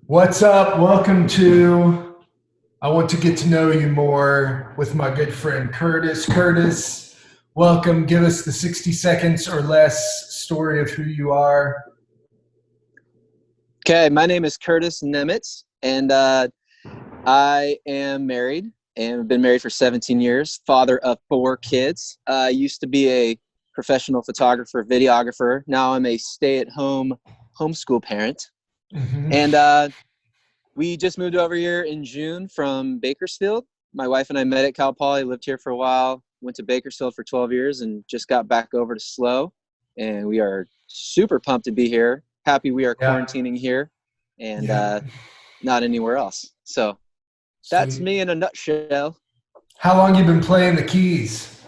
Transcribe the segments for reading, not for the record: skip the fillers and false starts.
What's up? Welcome to I Want to Get to Know You More with my good friend Curtis. Curtis, welcome. Give us the 60 seconds or less story of who you are. Okay, my name is Curtis Nemetz, and I am married and been married for 17 years, father of 4 kids. I used to be a professional photographer, videographer. Now I'm a stay-at-home homeschool parent. Mm-hmm. And we just moved over here in June from Bakersfield. My wife and I met at Cal Poly, lived here for a while, went to Bakersfield for 12 years, and just got back over to SLO. And we are super pumped to be here. Happy we are Yeah. quarantining here and Yeah. not anywhere else. So that's Sweet. me in a nutshell. How long you been playing the keys?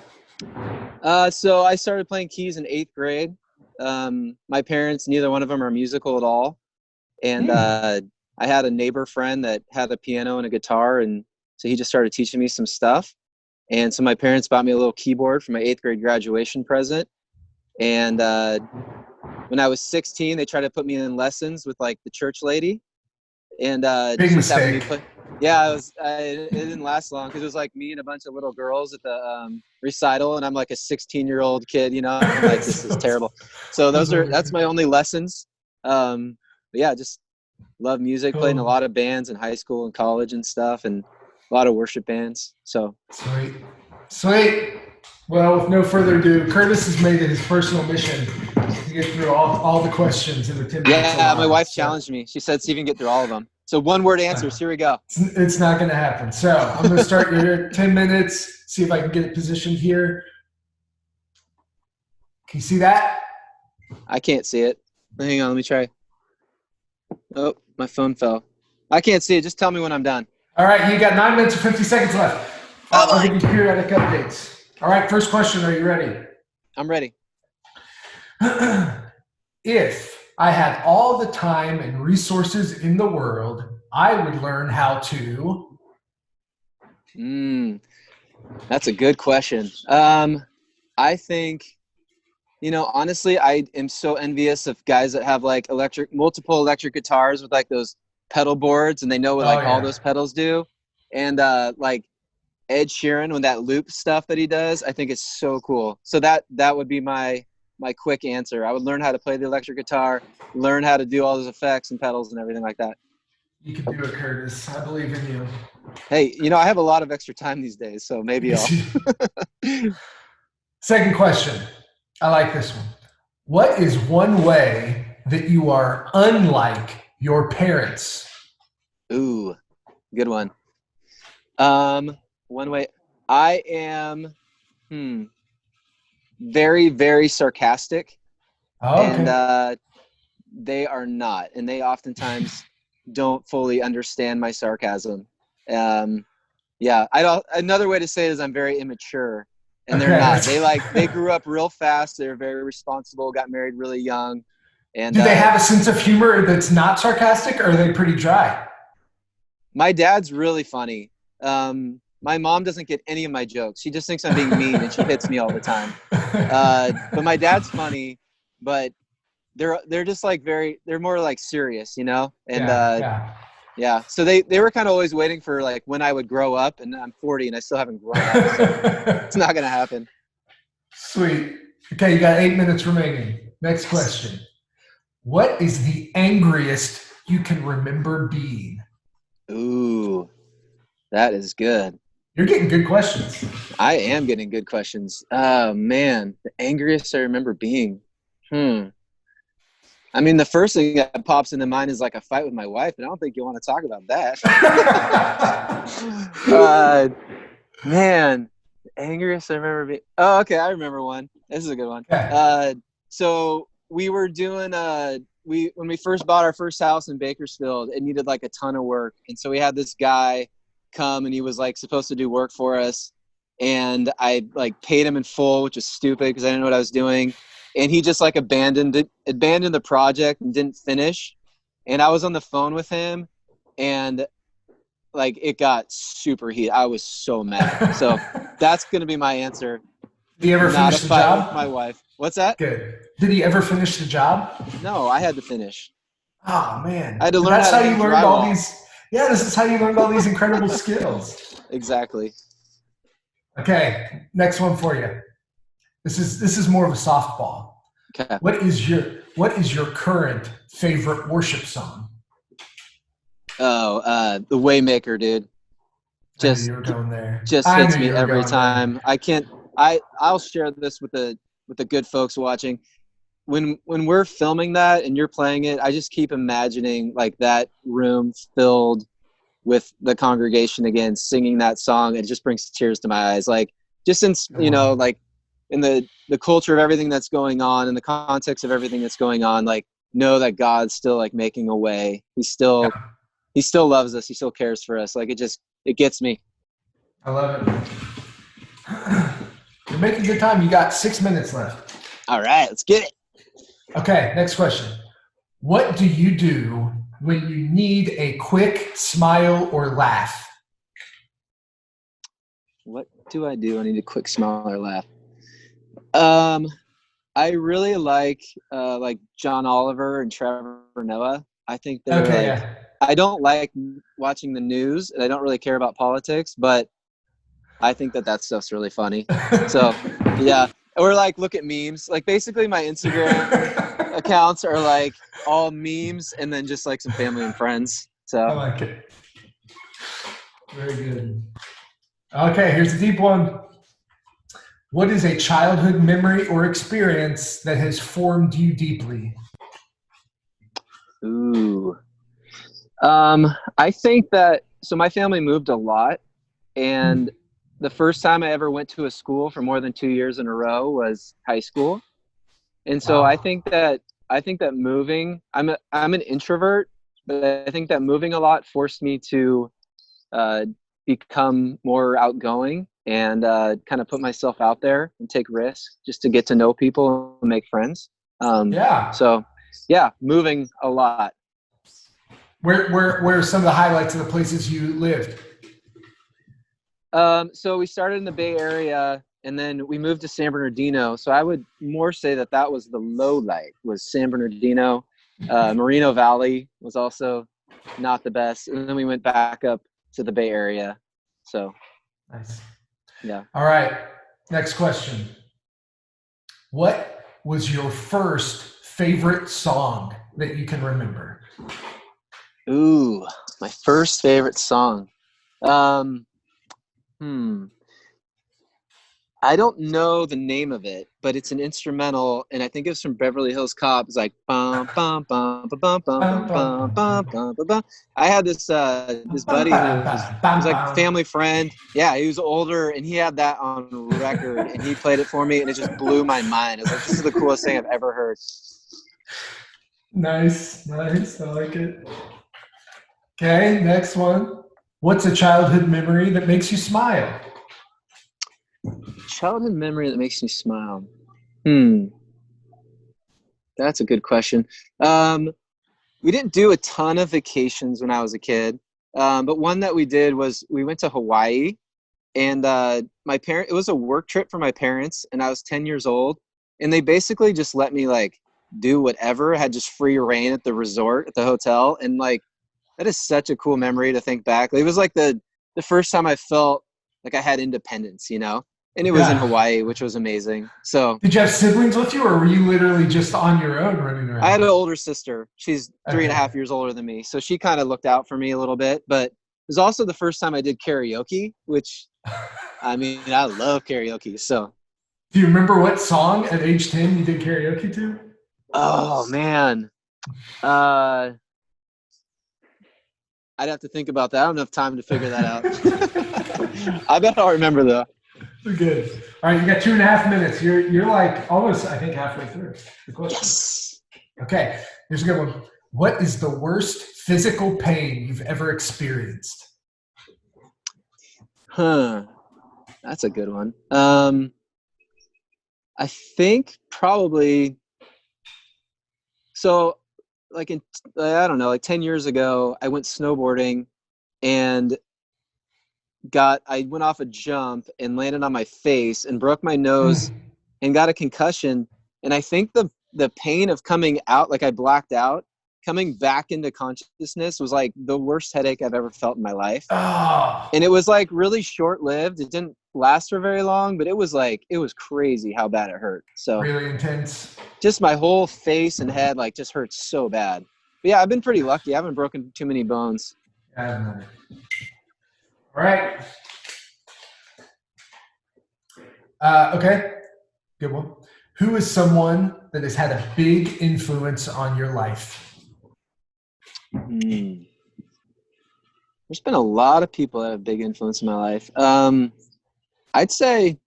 So I started playing keys in 8th grade. My parents, neither one of them are musical at all. And I had a neighbor friend that had a piano and a guitar. And so he just started teaching me some stuff. And so my parents bought me a little keyboard for my 8th grade graduation present. And when I was 16, they tried to put me in lessons with like the church lady. And Big she's having me mistake. play. Yeah, it didn't last long because it was like me and a bunch of little girls at the recital, and I'm like a 16-year-old kid, you know. I'm like, this is terrible. So that's my only lessons. But yeah, just love music. Played in a Cool. lot of bands in high school and college and stuff, and a lot of worship bands. So Sweet. Sweet. Well, with no further ado, Curtis has made it his personal mission to get through all the questions in the 10 minutes. yeah, my wife challenged me. She said, "See if you can get through all of them." So one-word answers. Here we go. It's not going to happen. So I'm going to start your 10 minutes, see if I can get it positioned here. Can you see that? I can't see it. Hang on, let me try. Oh, my phone fell. I can't see it. Just tell me when I'm done. All right, you got 9 minutes and 50 seconds left. I'll give you periodic updates. All right, first question. Are you ready? I'm ready. If I had all the time and resources in the world, I would learn how to. That's a good question. I think, honestly, I am so envious of guys that have like multiple electric guitars with like those pedal boards, and they know what all those pedals do. And like Ed Sheeran, when that loop stuff that he does, I think it's so cool. So that would be my quick answer. I would learn how to play the electric guitar, learn how to do all those effects and pedals and everything like that. You can do it, Curtis. I believe in you. Hey, I have a lot of extra time these days, so maybe I'll. Second question. I like this one. What is one way that you are unlike your parents? Ooh, good one. One way I am very, very sarcastic. Oh, okay. And they are not, and they oftentimes don't fully understand my sarcasm. Yeah, another way to say it is I'm very immature, and they're not. They grew up real fast. They're very responsible, got married really young. And do they have a sense of humor that's not sarcastic, or are they pretty dry? My dad's really funny. My mom doesn't get any of my jokes. She just thinks I'm being mean, and she hits me all the time. But my dad's funny, but they're just like they're more like serious, And yeah. So they were kind of always waiting for like when I would grow up, and I'm 40 and I still haven't grown up. So it's not gonna happen. Sweet. Okay, you got 8 minutes remaining. Next question. What is the angriest you can remember being? Ooh, that is good. You're getting good questions. I am getting good questions. Oh man, the angriest I remember being. I mean, the first thing that pops into mind is like a fight with my wife, and I don't think you want to talk about that. Man, the angriest I remember being. Oh, okay, I remember one. This is a good one. Okay. So we were doing when we first bought our first house in Bakersfield, it needed like a ton of work, and so we had this guy come, and he was like supposed to do work for us, and I like paid him in full, which is stupid because I didn't know what I was doing. And he just like abandoned the project and didn't finish. And I was on the phone with him, and like it got super heated. I was so mad. So that's gonna be my answer. Did he ever Not finish a the fight job? with my wife. What's that? Good. Did he ever finish the job? No, I had to finish. Oh man. I had to And learn that's how to how you hang learned all drywall. these. Yeah, this is how you learned all these incredible skills. Exactly. Okay, next one for you. This is more of a softball. Okay. What is your current favorite worship song? The Waymaker, dude. I knew Just you were going there. just I hits knew me you were every going there. time. I'll share this with the good folks watching. When we're filming that and you're playing it, I just keep imagining like that room filled with the congregation again singing that song. It just brings tears to my eyes. Like just in Come on. like in the culture of everything that's going on, in the context of everything that's going on, like know that God's still like making a way. He still loves us. He still cares for us. Like it gets me. I love it. You're making good time. You got 6 minutes left. All right, let's get it. Okay, next question. What do you do when you need a quick smile or laugh? What do I do? I need a quick smile or laugh. I really like John Oliver and Trevor Noah. I think they're Okay, like, yeah. I don't like watching the news and I don't really care about politics, but I think that stuff's really funny. So yeah. Or like look at memes. Like basically my Instagram accounts are like all memes and then just like some family and friends. I So like it. Very good. Okay, here's a deep one. What is a childhood memory or experience that has formed you deeply? ooh. I think that so my family moved a lot, and the first time I ever went to a school for more than 2 years in a row was high school. And so Wow. I think that moving, I'm an introvert, but I think that moving a lot forced me to uh, become more outgoing and kind of put myself out there and take risks just to get to know people and make friends. Yeah. So yeah, moving a lot. Where are some of the highlights of the places you lived? So we started in the Bay Area and then we moved to San Bernardino. So I would more say that was the low light was San Bernardino. Moreno Valley was also not the best. And then we went back up to the Bay Area. So Nice. yeah. All right. Next question. What was your first favorite song that you can remember? Ooh, my first favorite song. Um, hmm. I don't know the name of it, but it's an instrumental, and I think it's from Beverly Hills Cop. It's like bum bum bum bum bum bum Bum, bum bum, bum bum, bum bum, bum bum. Bum. I had this bum, buddy bum, who bum, was bum, like bum. family friend. Yeah, he was older, and he had that on record, and he played it for me, and it just blew my mind. I was like, this is the coolest thing I've ever heard. Nice, nice. I like it. Okay, next one. What's a childhood memory that makes you smile? Childhood memory that makes me smile. Hmm, that's a good question. We didn't do a ton of vacations when I was a kid, but one that we did was we went to Hawaii, and it was a work trip for my parents, and I was 10 years old, and they basically just let me like do whatever. I had just free reign at the resort at the hotel, and like that is such a cool memory to think back. It was like the first time I felt like I had independence, and it was in Yeah. Hawaii, which was amazing. So Did you have siblings with you, or were you literally just on your own running I had around? an older sister. She's three and a Okay. half years older than me. So she kind of looked out for me a little bit. But it was also the first time I did karaoke, which, I mean, I love karaoke. So, Do you remember what song at age 10 you did karaoke to? oh, man. Uh, I'd have to think about that. I don't have time to figure that out. I bet I'll remember, though. Good. All right, you got 2.5 minutes. You're like almost, I think, halfway through the question. Yes. Okay, here's a good one. What is the worst physical pain you've ever experienced? Huh. That's a good one. I think probably so like I don't know, like 10 years ago, I went snowboarding and I went off a jump and landed on my face and broke my nose Mm. and got a concussion. And I think the pain of coming out, like I blacked out. coming back into consciousness was like the worst headache I've ever felt in my life. Oh. And it was like really short-lived. It didn't last for very long, but it was crazy how bad it hurt. So really intense. Just my whole face and head like just hurts so bad. But yeah, I've been pretty lucky. I haven't broken too many bones. All right. Okay. Good one. Who is someone that has had a big influence on your life? There's been a lot of people that have big influence in my life. I'd say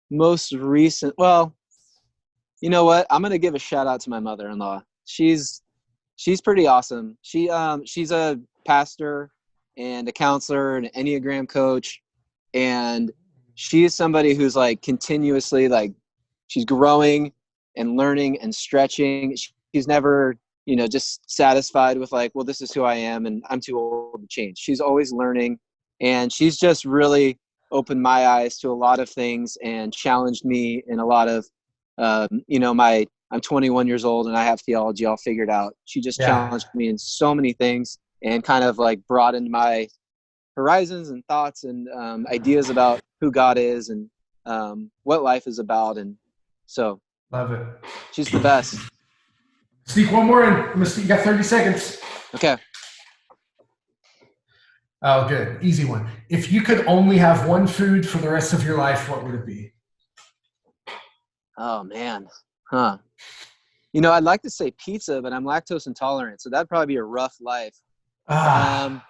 most recent, well, you know what? I'm going to give a shout out to my mother-in-law. She's pretty awesome. She's a pastor and a counselor and an Enneagram coach. And she is somebody who's like continuously like, she's growing and learning and stretching. She's never, just satisfied with like, well, this is who I am and I'm too old to change. She's always learning, and she's just really opened my eyes to a lot of things and challenged me in a lot of, I'm 21 years old and I have theology all figured out. She just challenged me in so many things and kind of like broadened my horizons and thoughts and ideas about who God is and what life is about. And so love it. She's the best. Sneak one more in. You got 30 seconds. Okay. Oh, good. Easy one. If you could only have one food for the rest of your life, what would it be? Oh, man. Huh. I'd like to say pizza, but I'm lactose intolerant, so that'd probably be a rough life. That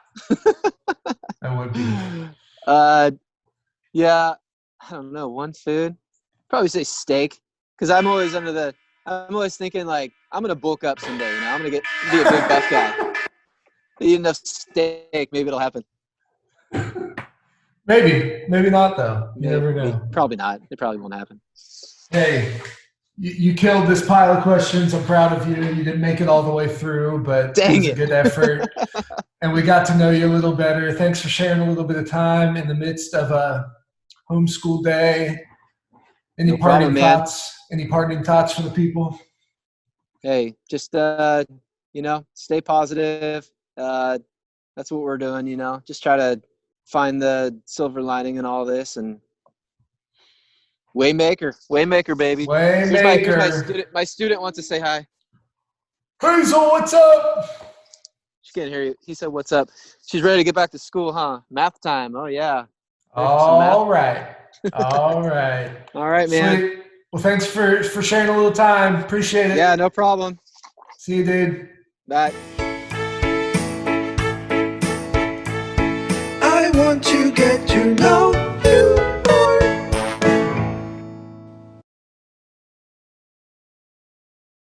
would be. Yeah, I don't know. One food? Probably say steak, because I'm always thinking like, I'm going to bulk up someday, I'm going to be a big buff guy. Eat enough steak, maybe it'll happen. Maybe not though. You never know. Probably not. It probably won't happen. Hey, you killed this pile of questions. I'm proud of you. You didn't make it all the way through, but it was a good effort. And we got to know you a little better. Thanks for sharing a little bit of time in the midst of a homeschool day. Any parting thoughts? Any parting thoughts for the people? Hey, just stay positive. That's what we're doing, just try to find the silver lining in all this. And Waymaker, baby. Waymaker. My student wants to say hi. Hazel, what's up? She can't hear you. He said, what's up? She's ready to get back to school, huh? Math time. Oh, yeah. All right. All right. All right, man. Sweet. Well, thanks for sharing a little time. Appreciate it. Yeah, no problem. See you, dude. Bye. I want to get to know